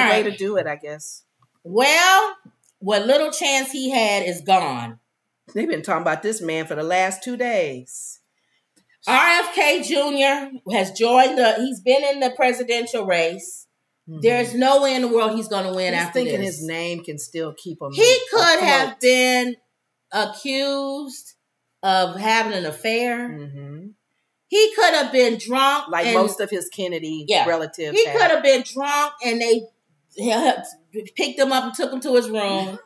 way to do it, I guess. Well, what little chance he had is gone. They've been talking about this man for the last 2 days. RFK Jr. has joined he's been in the presidential race. Mm-hmm. There's no way in the world he's going to win after this. He's thinking his name can still keep him. He could have been accused of having an affair. Mm-hmm. He could have been drunk. Like most of his Kennedy relatives. He could have been drunk and they picked him up and took him to his room.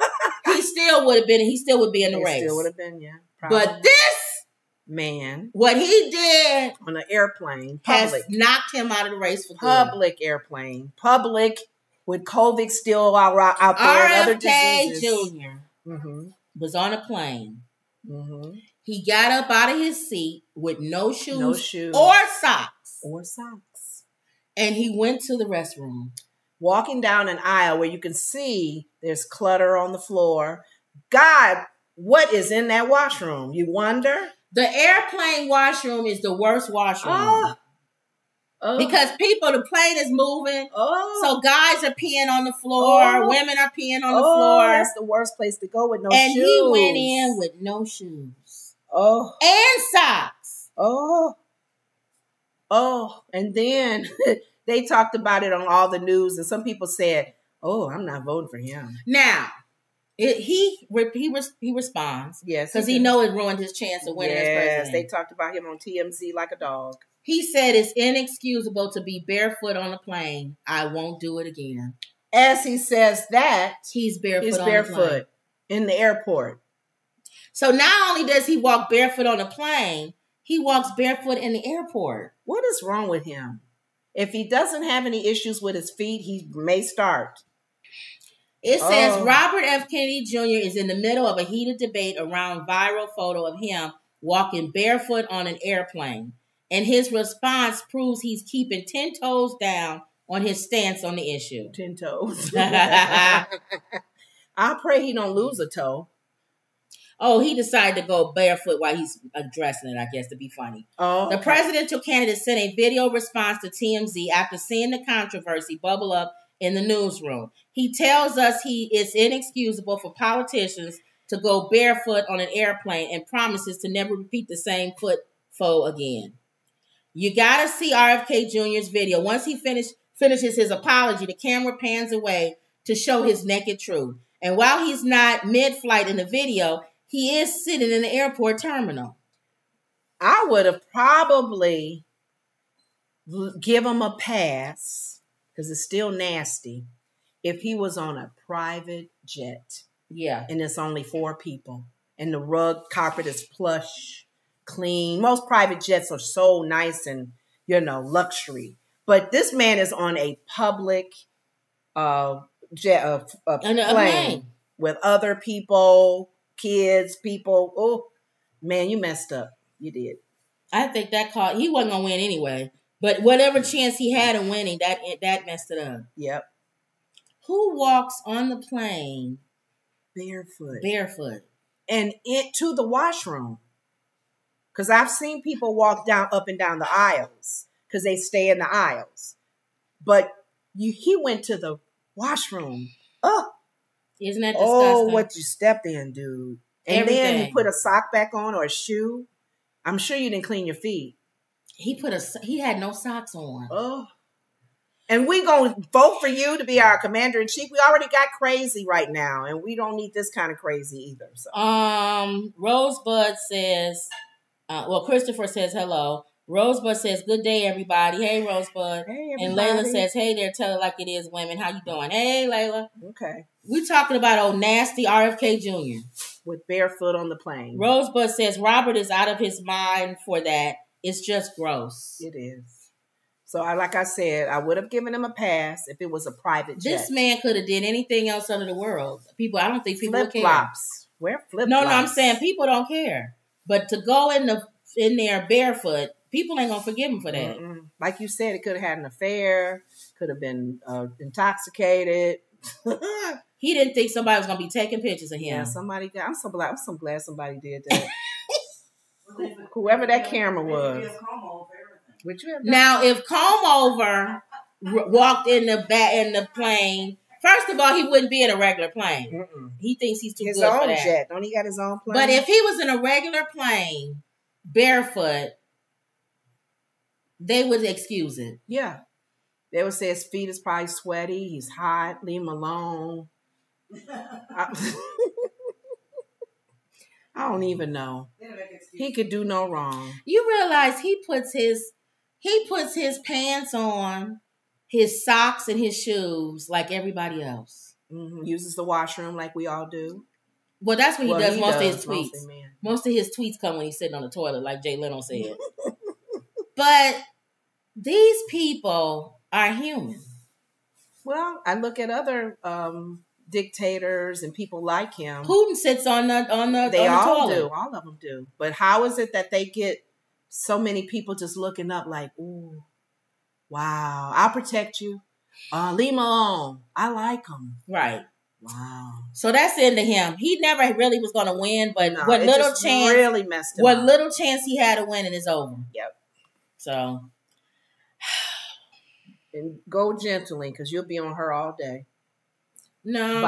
He still would be in the race. Still would have been, yeah. Probably. But this man, what he did on an airplane, has knocked him out of the race for good. Public airplane. Public with COVID still out there and other diseases. RFK Jr. Was on a plane. Mm-hmm. He got up out of his seat with no shoes or socks. And he went to the restroom. Walking down an aisle where you can see there's clutter on the floor. God, what is in that washroom? You wonder? The airplane washroom is the worst washroom. Because the plane is moving. So guys are peeing on the floor. Women are peeing on the floor. That's the worst place to go with no shoes. And he went in with no shoes. And socks. And then they talked about it on all the news, and some people said, I'm not voting for him. Now, he responds. Yes. Because he knows it ruined his chance of winning as president. Yes, they talked about him on TMZ like a dog. He said it's inexcusable to be barefoot on a plane. I won't do it again. As he says that, he's barefoot in the airport. So not only does he walk barefoot on a plane, he walks barefoot in the airport. What is wrong with him? If he doesn't have any issues with his feet, he may start. It says Robert F. Kennedy Jr. is in the middle of a heated debate around viral photo of him walking barefoot on an airplane. And his response proves he's keeping 10 toes down on his stance on the issue. 10 toes. I pray he don't lose a toe. He decided to go barefoot while he's addressing it, I guess, to be funny. The presidential candidate sent a video response to TMZ after seeing the controversy bubble up in the newsroom. He tells us it's inexcusable for politicians to go barefoot on an airplane and promises to never repeat the same foot faux again. You got to see RFK Jr.'s video. Once he finishes his apology, the camera pans away to show his naked truth. And while he's not mid-flight in the video, he is sitting in the airport terminal. I would have probably give him a pass, because it's still nasty, if he was on a private jet. Yeah. And it's only 4 people. And the rug carpet is plush, clean. Most private jets are so nice and, luxury. But this man is on a public jet, plane with other people, kids, people. Oh, man, you messed up. You did. I think he wasn't going to win anyway. But whatever chance he had of winning, that messed it up. Yep. Who walks on the plane barefoot? And to the washroom. Because I've seen people walk up and down the aisles because they stay in the aisles. But he went to the washroom. Isn't that disgusting? What you stepped in, dude. And then you put a sock back on or a shoe. I'm sure you didn't clean your feet. He had no socks on. And we gonna vote for you to be our commander-in-chief. We already got crazy right now, and we don't need this kind of crazy either. So. Rosebud says, Christopher says hello. Rosebud says, good day, everybody. Hey, Rosebud. Hey, everybody. And Layla says, hey there, tell it like it is, women. How you doing? Hey, Layla. Okay. We talking about old nasty RFK Jr. With barefoot on the plane. Rosebud says, Robert is out of his mind for that. It's just gross. It is. So, like I said, I would have given him a pass if it was a private jet. This man could have did anything else under the world. I don't think people would care. Flip-flops. Wear flip-flops. No, I'm saying people don't care. But to go in there barefoot, people ain't going to forgive him for that. Mm-mm. Like you said, it could have had an affair, could have been intoxicated. He didn't think somebody was going to be taking pictures of him. Yeah, I'm so glad somebody did that. Whoever that camera was. Now, if comb over walked in the plane. First of all, he wouldn't be in a regular plane. Mm-mm. He thinks he's too good for that. His own jet. Don't he got his own plane? But if he was in a regular plane, barefoot, they would excuse it. Yeah. They would say his feet is probably sweaty. He's hot. Leave him alone. I don't even know. He could do no wrong. You realize he puts his pants on, his socks and his shoes like everybody else. Mm-hmm. Uses the washroom like we all do. Well, that's what he does most of his tweets. Most of his tweets come when he's sitting on the toilet, like Jay Leno said. But these people are human. Well, I look at other dictators and people like him. Putin sits on the They all toilet. do. All of them do. But how is it that they get so many people just looking up like, ooh, wow, I'll protect you. Leave him alone. I like him. Right. Wow. So that's into him. He never really was going to win, but what little chance really messed him up. Little chance he had of winning is over. Yep. So. And go gently, because you'll be on her all day. No.